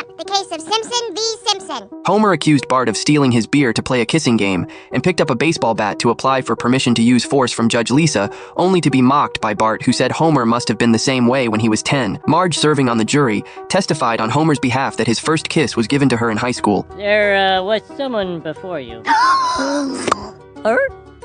up, the case of Simpson v. Simpson. Homer accused Bart of stealing his beer to play a kissing game and picked up a baseball bat to apply for permission to use force from Judge Lisa, only to be mocked by Bart, who said Homer must have been the same way when he was 10. Marge, serving on the jury, testified on Homer's behalf that his first kiss was given to her in high school. There was someone before you.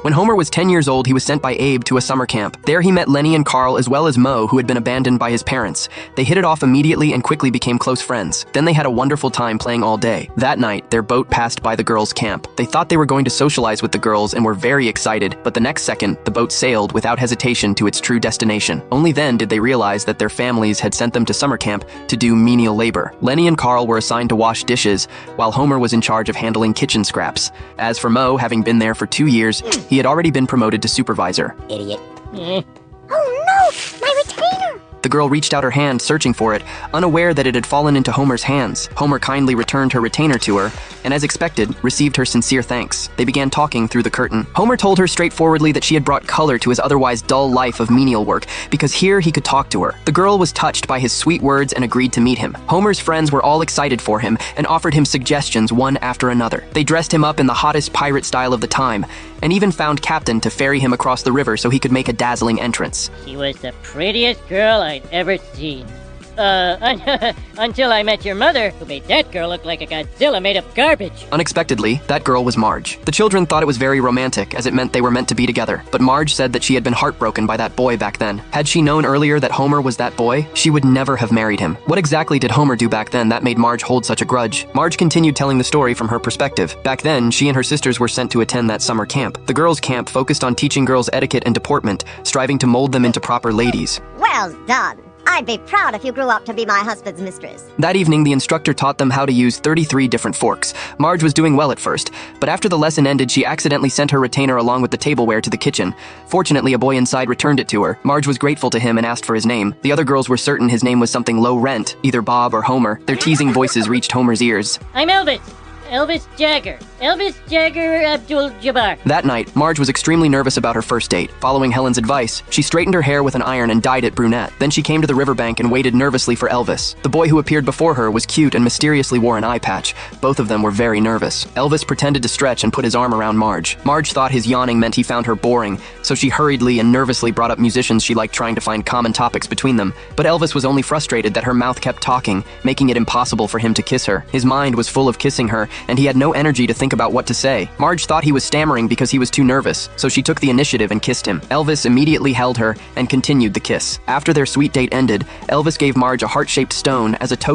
When Homer was 10 years old, he was sent by Abe to a summer camp. There he met Lenny and Carl as well as Moe, who had been abandoned by his parents. They hit it off immediately and quickly became close friends. Then they had a wonderful time playing all day. That night, their boat passed by the girls' camp. They thought they were going to socialize with the girls and were very excited, but the next second, the boat sailed without hesitation to its true destination. Only then did they realize that their families had sent them to summer camp to do menial labor. Lenny and Carl were assigned to wash dishes, while Homer was in charge of handling kitchen scraps. As for Moe, having been there for 2 years, he had already been promoted to supervisor. Idiot. Oh no! My retainer! The girl reached out her hand, searching for it, unaware that it had fallen into Homer's hands. Homer kindly returned her retainer to her, and as expected, received her sincere thanks. They began talking through the curtain. Homer told her straightforwardly that she had brought color to his otherwise dull life of menial work, because here he could talk to her. The girl was touched by his sweet words and agreed to meet him. Homer's friends were all excited for him and offered him suggestions one after another. They dressed him up in the hottest pirate style of the time, and even found Captain to ferry him across the river so he could make a dazzling entrance. She was the prettiest girl I'd ever seen. Until I met your mother, who made that girl look like a Godzilla made of garbage. Unexpectedly, that girl was Marge. The children thought it was very romantic, as it meant they were meant to be together. But Marge said that she had been heartbroken by that boy back then. Had she known earlier that Homer was that boy, she would never have married him. What exactly did Homer do back then that made Marge hold such a grudge? Marge continued telling the story from her perspective. Back then, she and her sisters were sent to attend that summer camp. The girls' camp focused on teaching girls etiquette and deportment, striving to mold them into proper ladies. Well done. I'd be proud if you grew up to be my husband's mistress. That evening, the instructor taught them how to use 33 different forks. Marge was doing well at first, but after the lesson ended, she accidentally sent her retainer along with the tableware to the kitchen. Fortunately, a boy inside returned it to her. Marge was grateful to him and asked for his name. The other girls were certain his name was something low rent, either Bob or Homer. Their teasing voices reached Homer's ears. I'm Elvis. Elvis Jagger. Elvis Jagger Abdul-Jabbar. That night, Marge was extremely nervous about her first date. Following Helen's advice, she straightened her hair with an iron and dyed it brunette. Then she came to the riverbank and waited nervously for Elvis. The boy who appeared before her was cute and mysteriously wore an eye patch. Both of them were very nervous. Elvis pretended to stretch and put his arm around Marge. Marge thought his yawning meant he found her boring, so she hurriedly and nervously brought up musicians she liked, trying to find common topics between them. But Elvis was only frustrated that her mouth kept talking, making it impossible for him to kiss her. His mind was full of kissing her, and he had no energy to think about what to say. Marge thought he was stammering because he was too nervous, so she took the initiative and kissed him. Elvis immediately held her and continued the kiss. After their sweet date ended, Elvis gave Marge a heart-shaped stone as a token